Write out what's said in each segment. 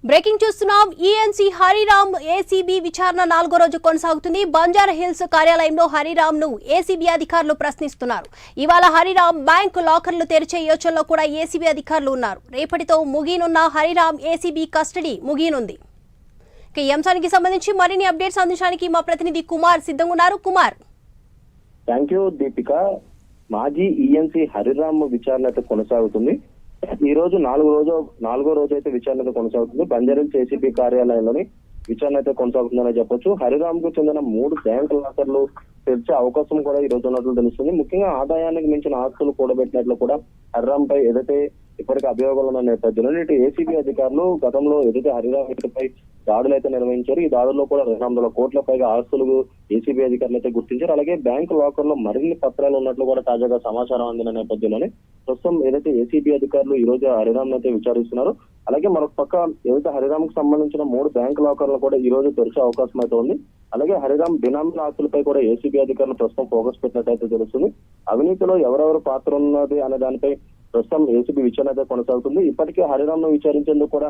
Breaking చూస్తున్నాం. ENC Hariram ACB విచారణ 4వ రోజు కొనసాగుతుంది. బంజారా హిల్స్ కార్యాలయంలో హరిరామ్ ను ఏసీబీ అధికారులు ప్రశ్నిస్తున్నారు. ఇవాళ హరిరామ్ బ్యాంకు లాకర్లు తెరిచే యోచనలో కూడా ఏసీబీ అధికారులు ఉన్నారు. రేపటితో ముగియనున్న హరిరామ్ ఏసీబీ కస్టడీ ముగియనుంది. ఈ అంశానికి సంబంధించి మరిన్ని అప్డేట్స్ అందించడానికి మా ప్రతినిధి కుమార్ సిద్ధంగా ఉన్నారు. Kumar, thank you Deepika. మాజీ ఈఎన్సీ హరిరామ్ విచారణ అయితే కొనసాగుతుంది. ఈ రోజు నాలుగో రోజు అయితే విచారణ అయితే కొనసాగుతుంది. బంజారాహిల్స్ ఏసీబీ కార్యాలయంలోని విచారణ అయితే కొనసాగుతుందని చెప్పొచ్చు. హరిరామ్ కు చెందిన 3 బ్యాంకు లాకర్లు తెరిచే అవకాశం కూడా ఈ రోజు ఉన్నట్లు తెలుస్తుంది. ముఖ్యంగా ఆదాయానికి మించిన ఆస్తులు కూడబెట్టినట్లు కూడా హరిరామ్ పై ఏదైతే ఇప్పటికీ అభియోగాలు ఉన్న నేపథ్యంలో ఇటు ఏసీబీ అధికారులు గతంలో ఏదైతే హరిరామ్ ఇంటిపై దాడులు అయితే నిర్వహించారు. ఈ దాడుల్లో కూడా 200 కోట్ల పైగా ఆస్తులు ఏసీబీ అధికారులు అయితే గుర్తించారు. అలాగే బ్యాంకు లాకర్ లో మరిన్ని పత్రాలు ఉన్నట్లు కూడా తాజాగా సమాచారం అందిన నేపథ్యంలోనే ప్రస్తుతం ఏదైతే ఏసీబీ అధికారులు ఈ రోజు హరిరామ్ అయితే విచారిస్తున్నారు. అలాగే మరొక పక్క ఏదైతే హరిరామ్ కు సంబంధించిన 3 బ్యాంకు లాకర్లు కూడా ఈ రోజు తెరిచే అవకాశం అయితే ఉంది. అలాగే హరిరామ్ బినామీ ఆస్తులపై కూడా ఏసీబీ అధికారులు ప్రస్తుతం ఫోకస్ పెట్టినట్టయితే తెలుస్తుంది. అవినీతిలో ఎవరెవరు పాత్ర ఉన్నది అనే దానిపై ప్రస్తుతం ఏసీబీ విచారణ అయితే కొనసాగుతుంది. ఇప్పటికే హరిరామ్ ను విచారించేందుకు కూడా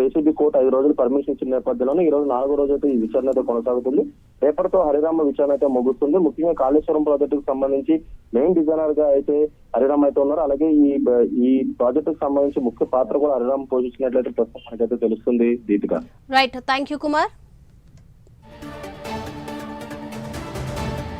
ఏసీబీ కోర్టు 5 రోజులు పర్మిషన్ ఇచ్చిన నేపథ్యంలోనే ఈ రోజు 4వ రోజు అయితే ఈ విచారణ అయితే కొనసాగుతుంది. రేపటితో హరిరామ్ విచారణ అయితే ముగుస్తుంది. ముఖ్యంగా కాళేశ్వరం ప్రాజెక్టు కు సంబంధించి మెయిన్ డిజైనర్ గా అయితే హరిరామ్ అయితే ఉన్నారు. అలాగే ఈ ప్రాజెక్టు కు సంబంధించి ముఖ్య పాత్ర కూడా హరిరామ్ పోషించినట్లయితే ప్రస్తుతం మనకైతే తెలుస్తుంది. Deepika, right, thank you Kumar.